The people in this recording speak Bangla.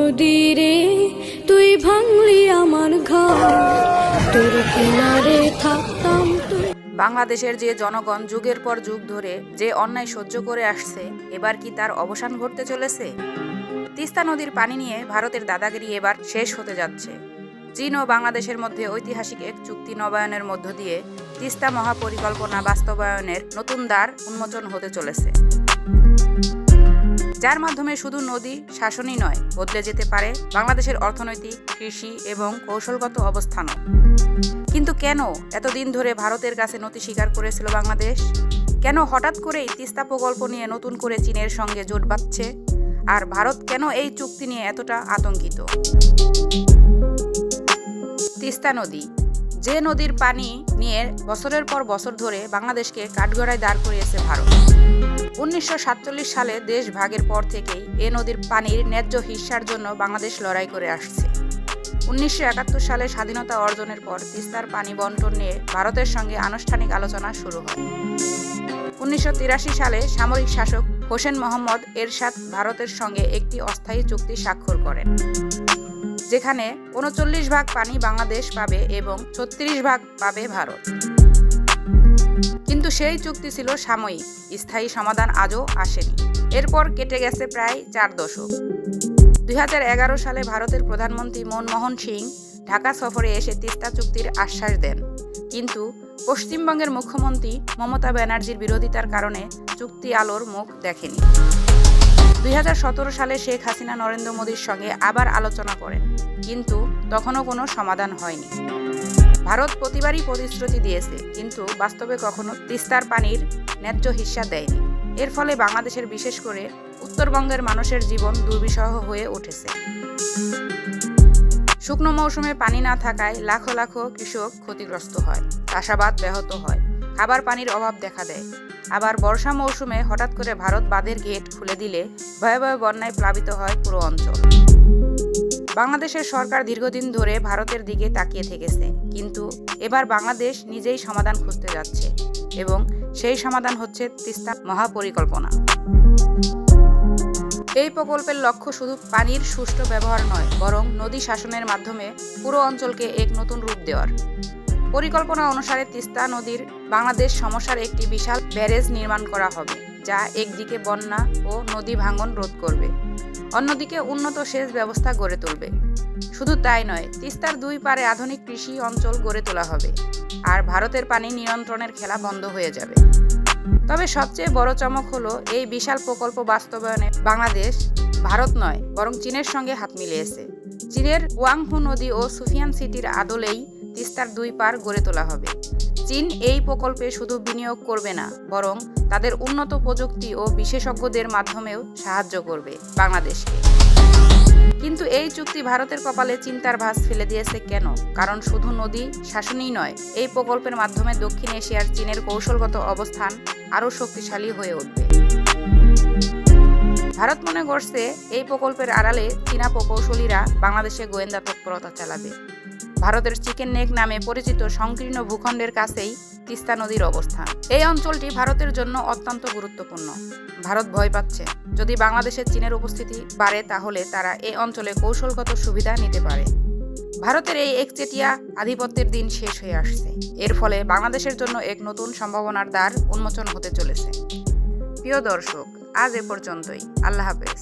নদী রে তুই ভাঙলি আমার ঘর, তোর কিনারে থাকতাম তুই। বাংলাদেশের যে জনগণ যুগের পর যুগ ধরে যে অন্যায় সহ্য করে আসছে, এবার কি তার অবসান ঘটতে চলেছে? তিস্তা নদীর পানি নিয়ে ভারতের দাদাগিরি এবার শেষ হতে যাচ্ছে। চীন ও বাংলাদেশের মধ্যে ঐতিহাসিক এক চুক্তি নবায়নের মধ্য দিয়ে তিস্তা মহাপরিকল্পনা বাস্তবায়নের নতুন দ্বার উন্মোচন হতে চলেছে, যার মাধ্যমে শুধু নদী শাসনই নয়, বদলে যেতে পারে বাংলাদেশের অর্থনৈতিক, কৃষি এবং কৌশলগত অবস্থানও। কিন্তু কেন এতদিন ধরে ভারতের কাছে নতি স্বীকার করেছিল বাংলাদেশ? কেন হঠাৎ করেই তিস্তা প্রকল্প নিয়ে নতুন করে চীনের সঙ্গে জোট বাঁধছে? আর ভারত কেন এই চুক্তি নিয়ে এতটা আতঙ্কিত? তিস্তা নদী, যে নদীর পানি নিয়ে বছরের পর বছর ধরে বাংলাদেশকে কাঠগড়ায় দাঁড় করিয়েছে ভারত। 1947 সালে দেশ ভাগের পর থেকেই এ নদীর পানির ন্যায্য হিস্যার জন্য বাংলাদেশ লড়াই করে আসছে। 1971 সালে স্বাধীনতা অর্জনের পর তিস্তার পানি বণ্টন নিয়ে ভারতের সঙ্গে আনুষ্ঠানিক আলোচনা শুরু হয়। 1983 সালে সামরিক শাসক হোসেন মোহাম্মদ এরশাদ ভারতের সঙ্গে একটি অস্থায়ী চুক্তি স্বাক্ষর করেন, যেখানে 39 ভাগ পানি বাংলাদেশ পাবে এবং 36 ভাগ পাবে ভারত। কিন্তু সেই চুক্তি ছিল সাময়িক, স্থায়ী সমাধান আজও আসেনি। এরপর কেটে গেছে প্রায় 4 দশক। 2011 সালে ভারতের প্রধানমন্ত্রী মনমোহন সিং ঢাকা সফরে এসে তিস্তা চুক্তির আশ্বাস দেন, কিন্তু পশ্চিমবঙ্গের মুখ্যমন্ত্রী মমতা ব্যানার্জির বিরোধিতার কারণে চুক্তি আলোর মুখ দেখেনি। 2017 সালে শেখ হাসিনা নরেন্দ্র মোদীর সঙ্গে আবার আলোচনা করেন, কিন্তু তখনও কোনো সমাধান হয়নি। ভারত প্রতিবারই প্রতিশ্রুতি দিয়েছে, কিন্তু বাস্তবে কখনো তিস্তার পানির ন্যায্য হিস্যা দেয়নি। এর ফলে বাংলাদেশের, বিশেষ করে উত্তরবঙ্গের মানুষের জীবন দুর্বিষহ হয়ে উঠেছে। শুকনো মৌসুমে পানি না থাকায় লাখো লাখো কৃষক ক্ষতিগ্রস্ত হয়, চাষাবাদ ব্যাহত হয়, খাবার পানির অভাব দেখা দেয়। আবার বর্ষা মৌসুমে হঠাৎ করে ভারত বাঁধের গেট খুলে দিলে ভয়াবহ বন্যায় প্লাবিত হয় পুরো অঞ্চল। বাংলাদেশের সরকার দীর্ঘদিন ধরে ভারতের দিকে তাকিয়ে থেকেছে, কিন্তু এবার বাংলাদেশ নিজেই সমাধান খুঁজতে যাচ্ছে, এবং সেই সমাধান হচ্ছে তিস্তা মহাপরিকল্পনা। এই প্রকল্পের লক্ষ্য শুধু পানির সুষ্ঠু ব্যবহার নয়, বরং নদী শাসনের মাধ্যমে পুরো অঞ্চলকে এক নতুন রূপ দেওয়ার। পরিকল্পনা অনুসারে তিস্তা নদীর বাংলাদেশ সমস্যার একটি বিশাল ব্যারেজ নির্মাণ করা হবে, যা একদিকে বন্যা ও নদী ভাঙন রোধ করবে, অন্যদিকে উন্নত সেচ ব্যবস্থা গড়ে তুলবে। শুধু তাই নয়, তিস্তার দুই পারে আধুনিক কৃষি অঞ্চল গড়ে তোলা হবে, আর ভারতের পানি নিয়ন্ত্রণের খেলা বন্ধ হয়ে যাবে। তবে সবচেয়ে বড় চমক হলো, এই বিশাল প্রকল্প বাস্তবায়নে বাংলাদেশ ভারত নয়, বরং চীনের সঙ্গে হাত মিলিয়েছে। চীনের ওয়াংহু নদী ও সুফিয়ান সিটির আদলেই তিস্তার দুই পার গড়ে তোলা হবে। চীন এই প্রকল্পে শুধু বিনিয়োগ করবে না, বরং তাদের উন্নত প্রযুক্তি ও বিশেষজ্ঞদের মাধ্যমেও সাহায্য করবে বাংলাদেশকে। কিন্তু এই চুক্তি ভারতের কপালে চিন্তার ভাঁজ ফেলে দিয়েছে কেন? কারণ শুধু নদী শাসনই নয়, এই প্রকল্পের মাধ্যমে দক্ষিণ এশিয়ার চীনের কৌশলগত অবস্থান আরও শক্তিশালী হয়ে উঠবে। ভারত মনে করছে এই প্রকল্পের আড়ালে চীনা প্রকৌশলীরা বাংলাদেশে গোয়েন্দা তৎপরতা চালাবে। ভারতের চিকেন নেক নামে পরিচিত সংকীর্ণ ভূখণ্ডের কাছেই তিস্তা নদীর অবস্থান। এই অঞ্চলটি ভারতের জন্য অত্যন্ত গুরুত্বপূর্ণ। ভারত ভয় পাচ্ছে, যদি বাংলাদেশে চীনের উপস্থিতি বাড়ে, তাহলে তারা এই অঞ্চলে কৌশলগত সুবিধা নিতে পারে। ভারতের এই একচেটিয়া আধিপত্যের দিন শেষ হয়ে আসছে। এর ফলে বাংলাদেশের জন্য এক নতুন সম্ভাবনার দ্বার উন্মোচন হতে চলেছে। প্রিয় দর্শক, আজ এ পর্যন্তই। আল্লাহ হাফেজ।